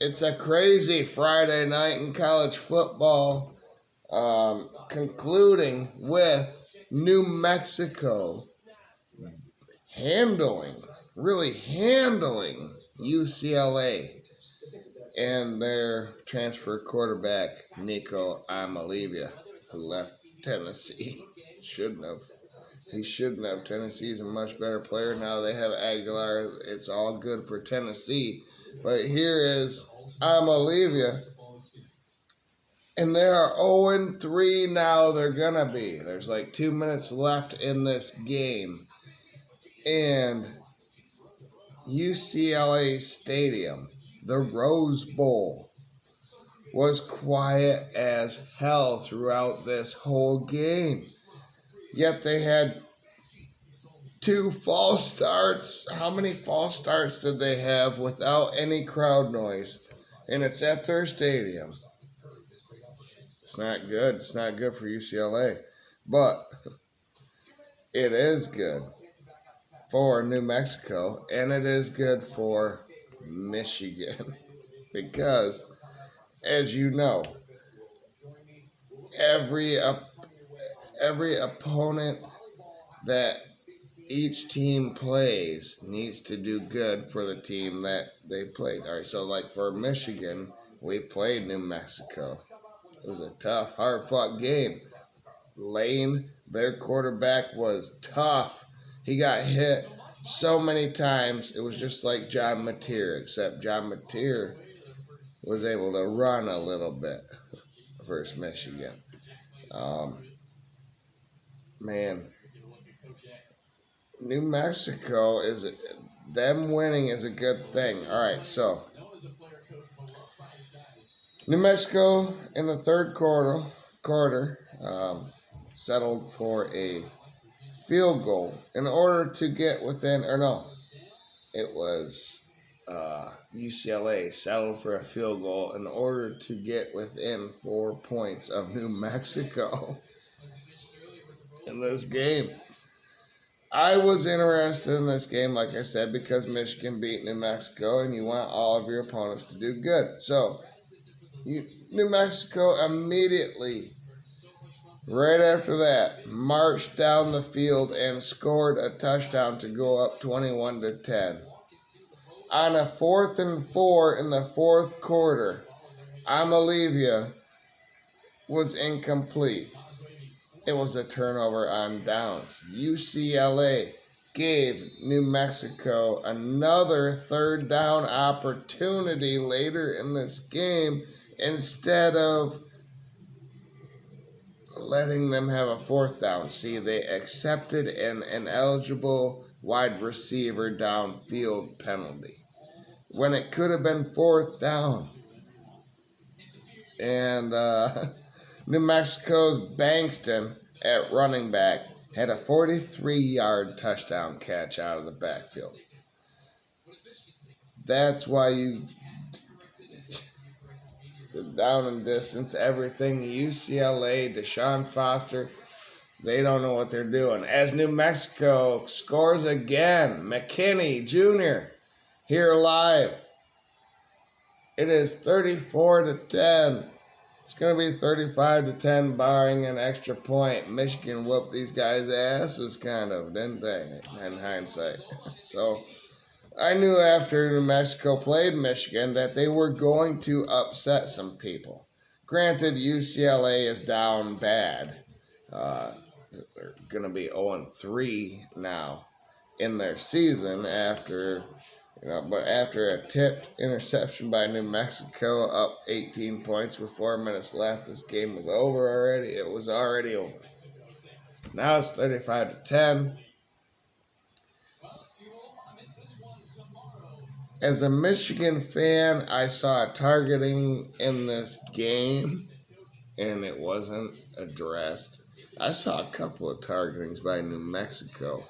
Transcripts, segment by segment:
It's a crazy Friday night in college football, concluding with New Mexico really handling UCLA and their transfer quarterback, Nico Amalivia, who left Tennessee. Shouldn't have. He shouldn't have. Tennessee's a much better player. Now they have Aguilar. It's all good for Tennessee. But here is Amalivia. And they are 0-3 now. They're going to be. There's like 2 minutes left in this game. And UCLA Stadium, the Rose Bowl, was quiet as hell throughout this whole game. Yet they had 2 false starts. How many false starts did they have without any crowd noise? And it's at their stadium. It's not good. It's not good for UCLA. But it is good for New Mexico, and it is good for Michigan. Because, as you know, every opponent that each team plays needs to do good for the team that they played. All right, so like for Michigan, we played New Mexico. It was a tough, hard-fought game. Lane, their quarterback, was tough. He got hit so many times. It was just like John Mateer, except John Mateer was able to run a little bit versus Michigan. Man, New Mexico them winning is a good thing. All right, so New Mexico in the third quarter settled for a field goal in order to get within, it was UCLA settled for a field goal in order to get within 4 points of New Mexico in this game. I was interested in this game, like I said, because Michigan beat New Mexico, and you want all of your opponents to do good. So, New Mexico immediately, right after that, marched down the field and scored a touchdown to go up 21-10. On a 4th and 4 in the fourth quarter, Amalivia was incomplete. It was a turnover on downs. UCLA gave New Mexico another third down opportunity later in this game instead of letting them have a fourth down. See, they accepted an ineligible wide receiver downfield penalty when it could have been fourth down. And New Mexico's Bankston at running back had a 43-yard touchdown catch out of the backfield. That's why the down and distance, everything, UCLA, Deshaun Foster, they don't know what they're doing. As New Mexico scores again, McKinney Jr. here live. It is 34-10. It's going to be 35-10, barring an extra point. Michigan whooped these guys' asses, kind of, didn't they, in hindsight? So I knew after New Mexico played Michigan that they were going to upset some people. Granted, UCLA is down bad. They're going to be 0-3 now in their season after... but after a tipped interception by New Mexico, up 18 points with 4 minutes left, this game was over already. It was already over. Now it's 35-10. As a Michigan fan, I saw a targeting in this game, and it wasn't addressed. I saw a couple of targetings by New Mexico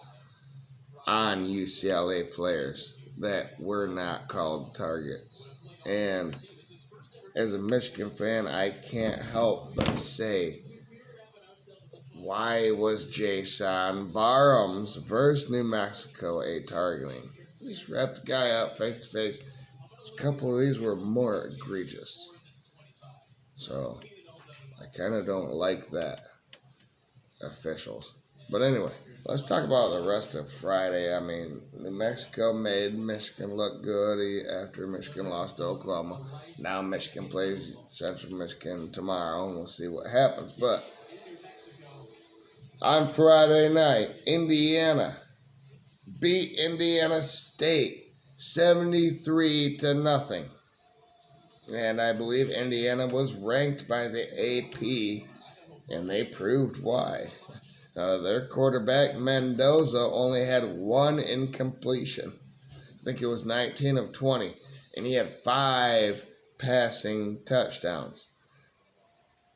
on UCLA players that were not called targets. And as a Michigan fan, I can't help but say, why was Jason Barham's versus New Mexico a targeting? He just wrapped the guy up face to face, A couple of these were more egregious. So I kind of don't like that, officials. But anyway, let's talk about the rest of Friday. I mean, New Mexico made Michigan look good after Michigan lost to Oklahoma. Now Michigan plays Central Michigan tomorrow, and we'll see what happens. But on Friday night, Indiana beat Indiana State 73-0. And I believe Indiana was ranked by the AP, and they proved why. Their quarterback, Mendoza, only had one incompletion. I think it was 19 of 20, and he had 5 passing touchdowns.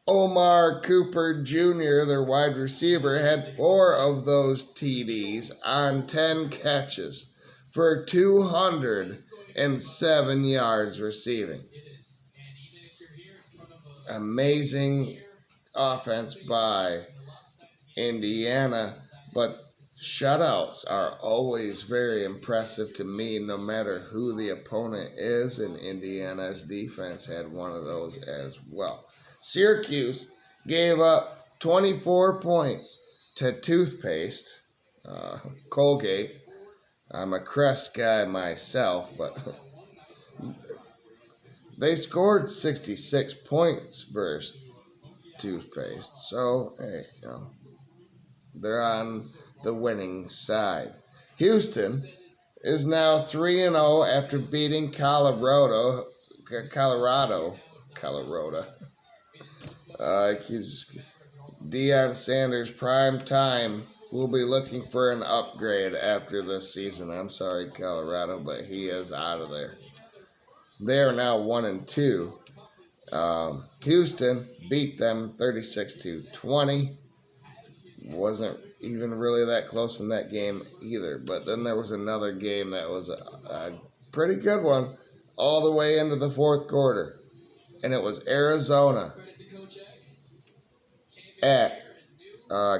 Omar Cooper Jr., their wide receiver, had 4 of those TDs on 10 catches for 207 yards receiving. Amazing offense by Indiana, but shutouts are always very impressive to me no matter who the opponent is, and Indiana's defense had one of those as well. Syracuse gave up 24 points to Toothpaste, Colgate. I'm a Crest guy myself, but they scored 66 points versus Toothpaste. So, hey, they're on the winning side. Houston is now 3-0 after beating Colorado. Deion Sanders, prime time, will be looking for an upgrade after this season. I'm sorry, Colorado, but he is out of there. They are now 1-2. Houston beat them 36-20. Wasn't even really that close in that game either. But then there was another game that was a pretty good one all the way into the fourth quarter. And it was Arizona at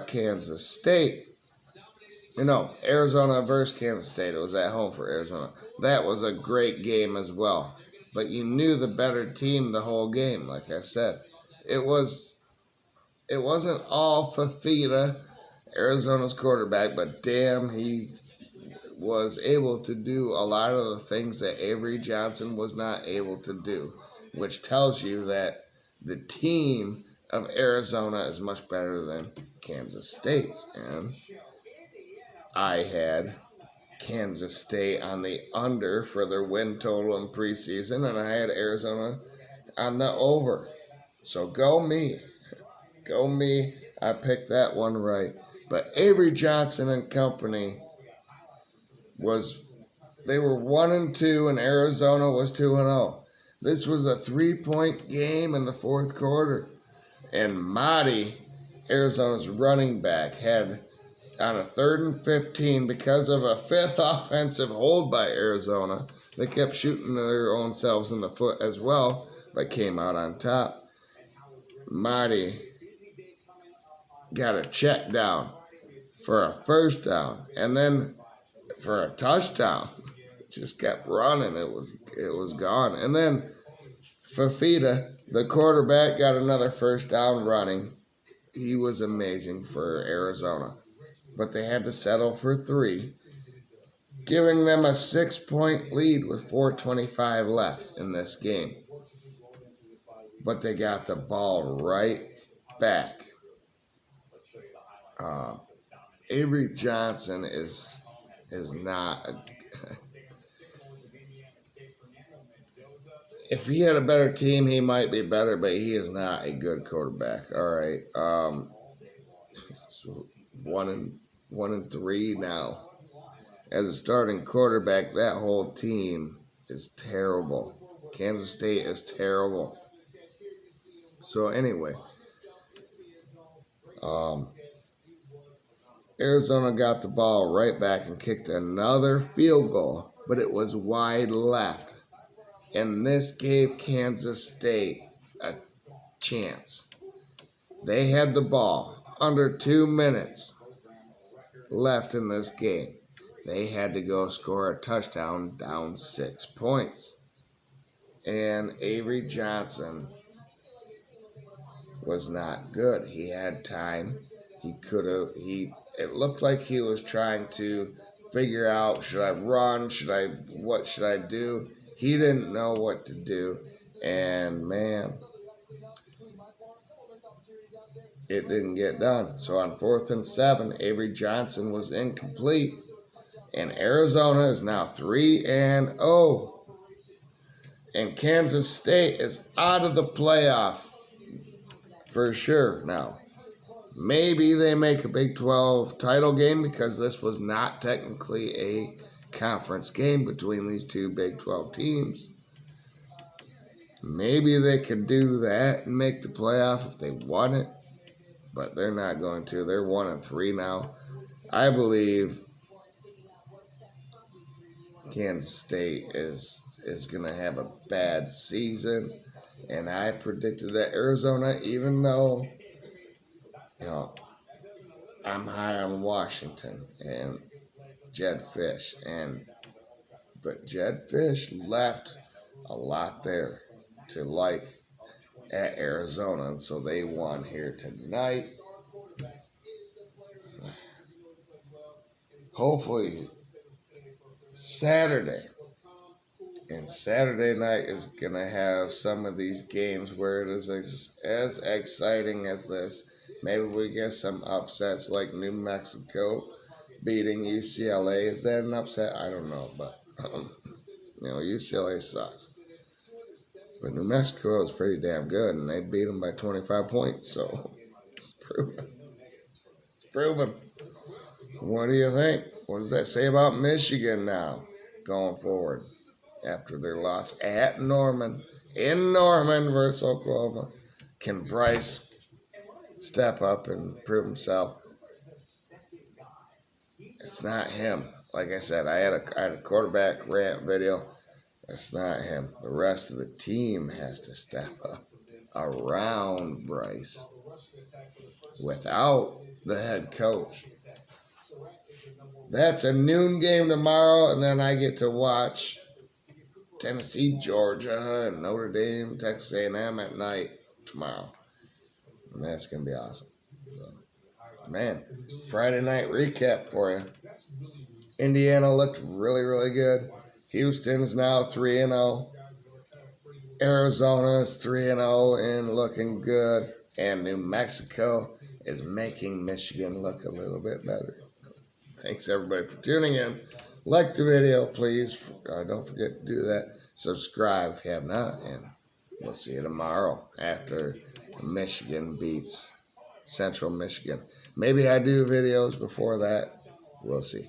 Kansas State. Arizona versus Kansas State. It was at home for Arizona. That was a great game as well. But you knew the better team the whole game, like I said. It wasn't all Fafita, Arizona's quarterback, but damn, he was able to do a lot of the things that Avery Johnson was not able to do, which tells you that the team of Arizona is much better than Kansas State's. And I had Kansas State on the under for their win total in preseason, and I had Arizona on the over. So go me. Go me. I picked that one right. But Avery Johnson and company they were 1-2, and Arizona was 2-0. This was a 3-point game in the fourth quarter. And Marty, Arizona's running back, had on a 3rd and 15 because of a 5th offensive hold by Arizona. They kept shooting their own selves in the foot as well, but came out on top. Marty got a check down for a first down, and then for a touchdown. Just kept running. It was gone. And then Fafita, the quarterback, got another first down running. He was amazing for Arizona. But they had to settle for 3, giving them a 6-point lead with 4:25 left in this game. But they got the ball right back. Avery Johnson is not if he had a better team, he might be better, but he is not a good quarterback. All right. So 1-3 now. As a starting quarterback, that whole team is terrible. Kansas State is terrible. So anyway, Arizona got the ball right back and kicked another field goal, but it was wide left. And this gave Kansas State a chance. They had the ball under 2 minutes left in this game. They had to go score a touchdown down 6 points. And Avery Johnson was not good. He had time. It looked like he was trying to figure out, should I run? What should I do? He didn't know what to do. And man, it didn't get done. So on 4th and 7, Avery Johnson was incomplete. And Arizona is now 3-0. And Kansas State is out of the playoff for sure now. Maybe they make a Big 12 title game because this was not technically a conference game between these two Big 12 teams. Maybe they could do that and make the playoff if they want it, but they're not going to. They're 1-3 now. I believe Kansas State is going to have a bad season, and I predicted that Arizona, even though, I'm high on Washington and Jed Fish, but Jed Fish left a lot there to like at Arizona, and so they won here tonight. Hopefully Saturday. And Saturday night is going to have some of these games where it is as exciting as this. Maybe we get some upsets like New Mexico beating UCLA. Is that an upset? I don't know, but UCLA sucks. But New Mexico is pretty damn good, and they beat them by 25 points, so it's proven. It's proven. What do you think? What does that say about Michigan now going forward after their loss at Norman, in Norman versus Oklahoma? Can Bryce step up and prove himself? It's not him. Like I said, I had a quarterback rant video. That's not him. The rest of the team has to step up around Bryce without the head coach. That's a noon game tomorrow, and then I get to watch Tennessee, Georgia, and Notre Dame, Texas A&M at night tomorrow. And that's going to be awesome. So, man, Friday night recap for you. Indiana looked really, really good. Houston's now 3-0. Arizona's 3-0 and looking good. And New Mexico is making Michigan look a little bit better. Thanks, everybody, for tuning in. Like the video, please. Don't forget to do that. Subscribe if you have not. And we'll see you tomorrow after Michigan beats Central Michigan. Maybe I do videos before that. We'll see.